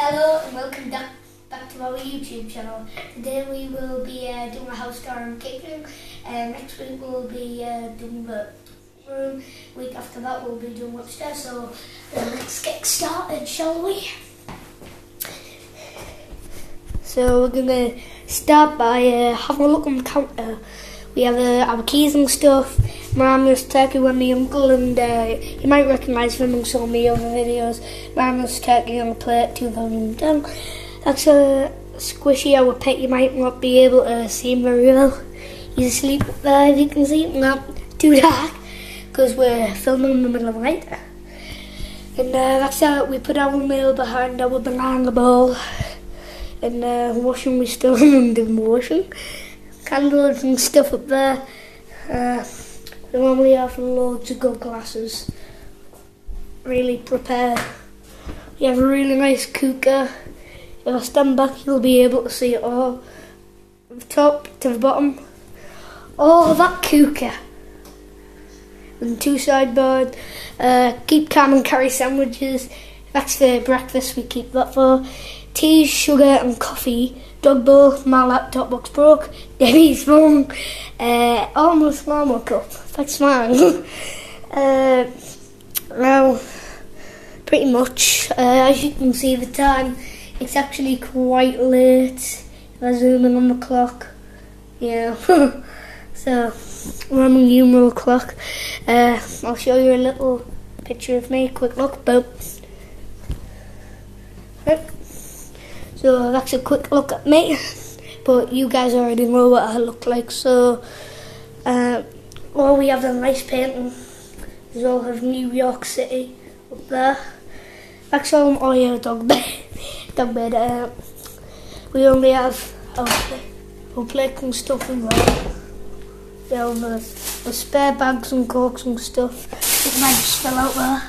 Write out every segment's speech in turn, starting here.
Hello and welcome back to our YouTube channel. Today we will be doing a house tour and kitchen, and next week we'll be doing the room. Week after that we'll be doing upstairs. So let's get started, shall we? So we're gonna start by having a look on the counter. We have our keys and stuff. Mama's turkey with my uncle, and you might recognise them on some of my other videos. Mama's turkey on the plate, 2010. That's a squishy, our pet. You might not be able to see him very well. He's asleep up there, if you can see him. Not too dark, because we're filming in the middle of the night. And that's how we put our meal behind our banana bowl. And washing, we still doing the washing. Candles and stuff up there. We normally have loads of good glasses. Really prepared. We have a really nice cooker. If I stand back, you'll be able to see it all. From the top to the bottom. Oh, that cooker. And 2 sideboard. Keep calm and carry sandwiches. That's for breakfast, we keep that for. Tea, sugar and coffee. Dog bowl, my laptop box broke. Debbie's phone. Almost normal cup. That's mine. Well, pretty much. As you can see, the time, it's actually quite late. If I zoom in on the clock. Yeah. So, Roman numeral clock. I'll show you a little picture of me. Quick look. Boom. Right. So that's a quick look at me, but you guys already know what I look like. So, we have a nice painting. We all have New York City up there. That's all. Oh yeah, dog bed. Dog bed. We only have our plate and stuff in there. We have the spare bags and corks and stuff. It might just fell out there.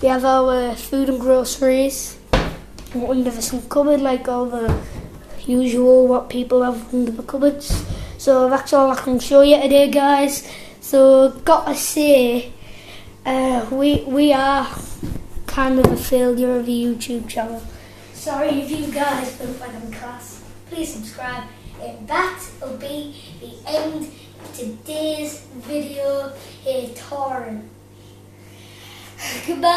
We have our food and groceries. Under the cupboard, like all the usual what people have under the cupboards. So that's all I can show you today, guys. So gotta say, we are kind of a failure of a YouTube channel. Sorry if you guys don't find them class. Please subscribe, and that will be the end of today's video here touring. Goodbye.